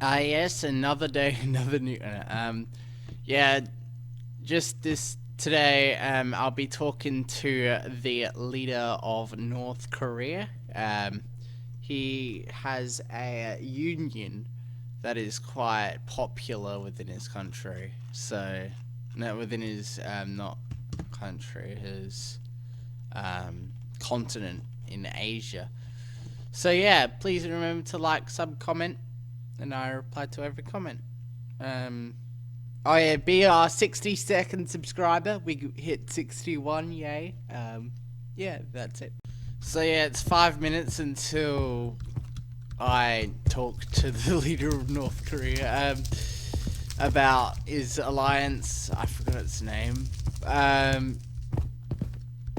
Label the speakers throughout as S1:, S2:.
S1: Yes, another day, another new. Yeah, just this today. I'll be talking to the leader of North Korea. He has a union that is quite popular within his country. So, no, within his not country, his continent in Asia. So yeah, please remember to like, sub, comment, and I reply to every comment. Oh yeah, be our 60-second subscriber. We hit 61, yay. Yeah, that's it. So yeah, it's 5 minutes until I talk to the leader of North Korea about his alliance. I forgot its name.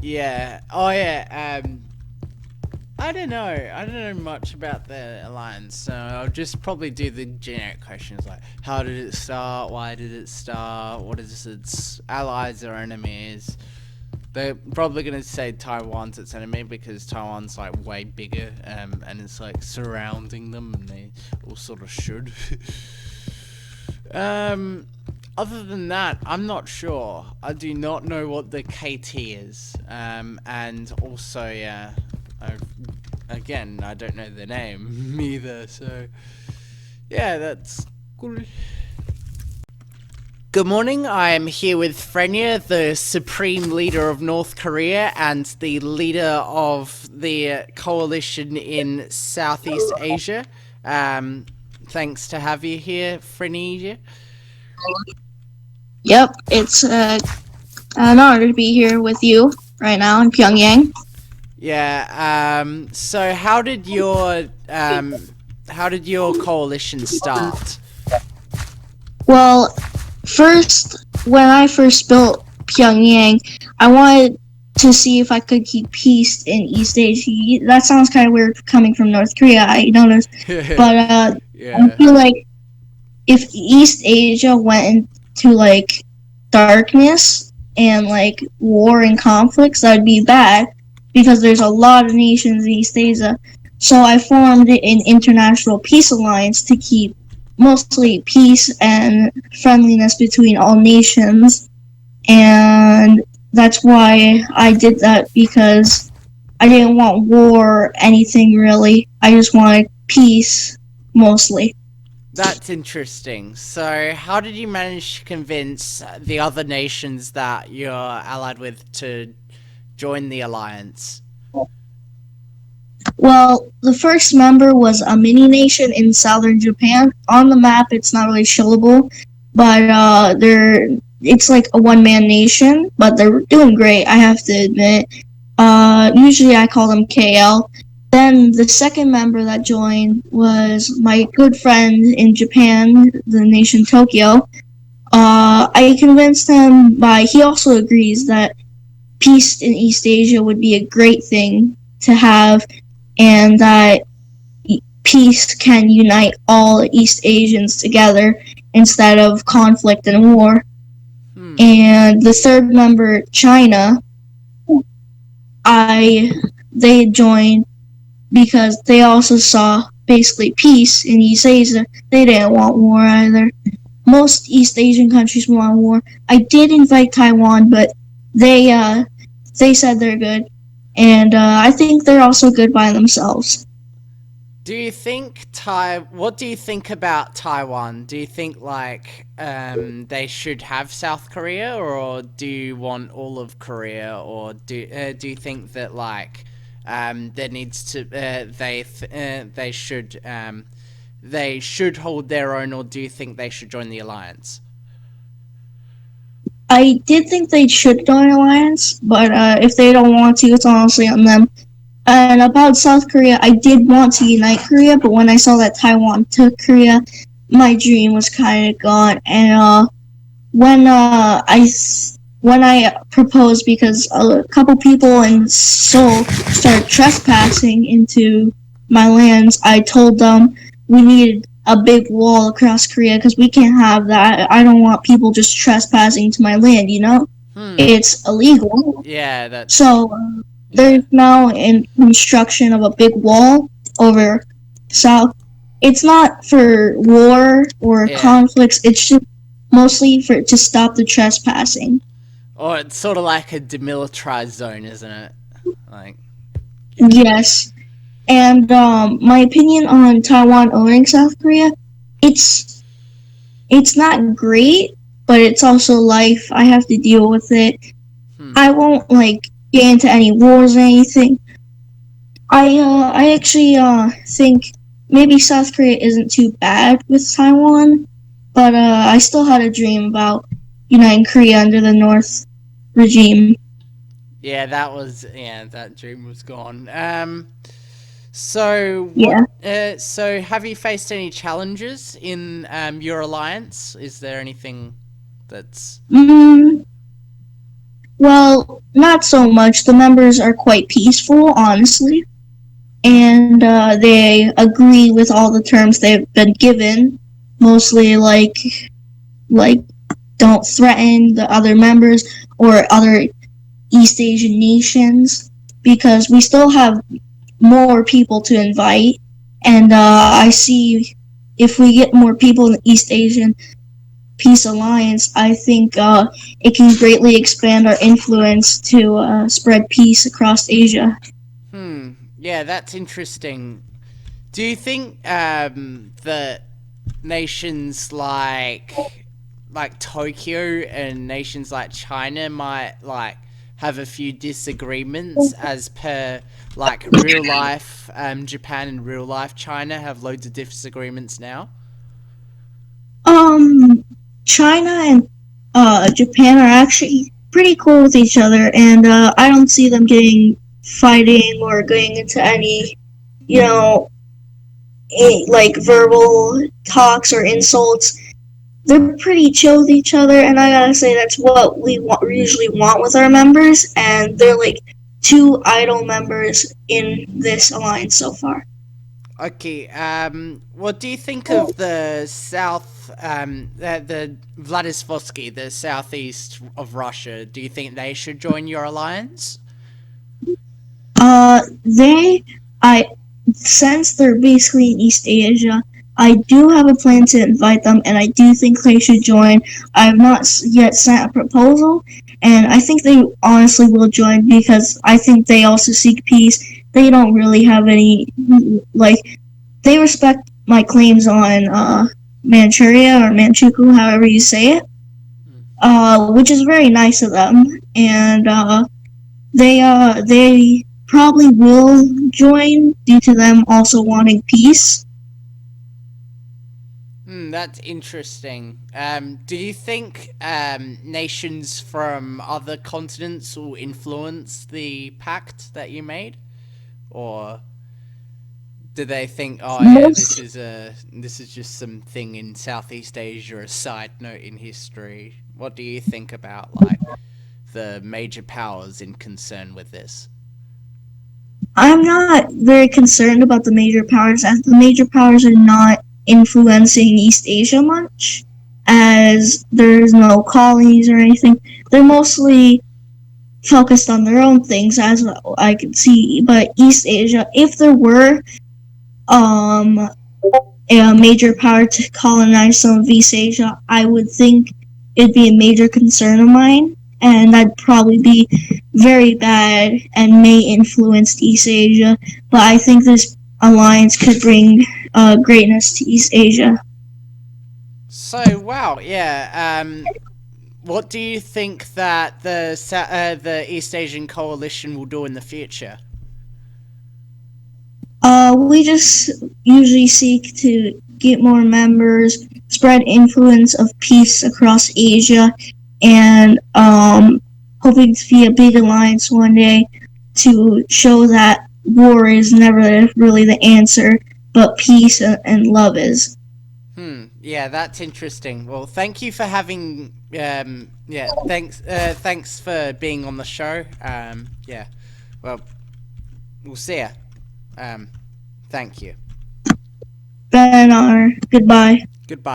S1: Yeah. Oh yeah. I don't know. I don't know much about the alliance, so I'll just probably do the generic questions like, how did it start? Why did it start? What is its allies or enemies? They're probably gonna say Taiwan's its enemy because Taiwan's like way bigger, and it's like surrounding them, and they all sort of should. Other than that, I'm not sure. I do not know what the KT is. And also, yeah, again, I don't know the name either. So, yeah, that's good. Good morning. I am here with Frenya, the supreme leader of North Korea and the leader of the coalition in Southeast Asia. Thanks to have you here, Frenya.
S2: Yep, it's an honor to be here with you right now in Pyongyang.
S1: Yeah. So how did your coalition start?
S2: Well, first, when I first built Pyongyang, I wanted to see if I could keep peace in East Asia. That sounds kind of weird coming from North Korea, I noticed. But
S1: Yeah.
S2: I feel like if East Asia went into like darkness and like war and conflicts, that'd be bad because there's a lot of nations in East Asia. So I formed an international peace alliance to keep mostly peace and friendliness between all nations. And that's why I did that, because I didn't want war or anything really. I just wanted peace mostly.
S1: That's interesting. So, how did you manage to convince the other nations that you're allied with to join the alliance?
S2: Well, the first member was a mini nation in southern Japan. On the map, it's not really showable, but it's like a one-man nation, but they're doing great, I have to admit. Usually I call them KL. Then the second member that joined was my good friend in Japan, the nation Tokyo. I convinced him he also agrees that peace in East Asia would be a great thing to have, and that peace can unite all East Asians together instead of conflict and war. And the third member, China, they joined because they also saw basically peace in East Asia. They didn't want war either. Most East Asian countries want war. I did invite Taiwan, but they said they're good, and I think they're also good by themselves.
S1: Do you think what do you think about Taiwan? Do you think like they should have South Korea, or do you want all of Korea, or do you think that like there needs to they should hold their own, or do you think they should join the alliance?
S2: I did think they should join alliance, but if they don't want to, it's honestly on them. And about South Korea, I did want to unite Korea, but when I saw that Taiwan took Korea, my dream was kind of gone. And when I proposed, because a couple people in Seoul started trespassing into my lands, I told them we needed a big wall across Korea because we can't have that. I don't want people just trespassing to my land, you know? It's illegal.
S1: Yeah, that's...
S2: So there's now in construction of a big wall over South it's not for war or
S1: Yeah.
S2: conflicts. It's just mostly for to stop the trespassing.
S1: Or it's sort of like a demilitarized zone, isn't it? Like, yeah.
S2: Yes. And my opinion on Taiwan owning South Korea, it's it's not great, but it's also life. I have to deal with it. I won't like get into any wars or anything. I actually think maybe South Korea isn't too bad with Taiwan, but I still had a dream about uniting Korea under the North regime.
S1: Yeah, that dream was gone. So what?
S2: Yeah.
S1: So have you faced any challenges in your alliance? Is there anything that's
S2: Mm, well, not so much. The members are quite peaceful, honestly, and they agree with all the terms they've been given. Mostly like don't threaten the other members or other East Asian nations because we still have more people to invite. And I see if we get more people in the East Asian Peace Alliance, I think it can greatly expand our influence to spread peace across Asia.
S1: Yeah, that's interesting. Do you think that nations like Tokyo and nations like China might like have a few disagreements as per like real life Japan and real life China have loads of disagreements now?
S2: Um, China and Japan are actually pretty cool with each other, and I don't see them getting fighting or going into any, you know, like verbal talks or insults. They're pretty chill with each other, and I gotta say that's what we usually want with our members, and they're like two idol members in this alliance so far.
S1: Okay, what do you think of the the Vladivostok, the southeast of Russia? Do you think they should join your alliance?
S2: They, I, since they're basically in East Asia, I do have a plan to invite them, and I do think they should join. I have not yet sent a proposal, and I think they honestly will join because I think they also seek peace. They don't really have any, like, they respect my claims on Manchuria or Manchukuo, however you say it, which is very nice of them, and they probably will join due to them also wanting peace.
S1: That's interesting. Do you think nations from other continents will influence the pact that you made, or do they think, oh yeah,
S2: Most
S1: this is just something in Southeast Asia, a side note in history? What do you think about like the major powers in concern with this?
S2: I'm not very concerned about the major powers as the major powers are not influencing East Asia much as there's no colonies or anything. They're mostly focused on their own things as I can see. But East Asia, if there were um a major power to colonize some of East Asia, I would think it'd be a major concern of mine, and that'd probably be very bad and may influence East Asia. But I think this alliance could bring greatness to East Asia.
S1: So wow, yeah. What do you think that the East Asian Coalition will do in the future?
S2: We just usually seek to get more members, spread influence of peace across Asia, and hoping to be a big alliance one day to show that war is never really the answer, but peace and love is.
S1: Yeah, that's interesting. Well, thank you for having. Yeah, thanks. Thanks for being on the show. Yeah. Well, we'll see ya. Thank you.
S2: Benar, goodbye.
S1: Goodbye.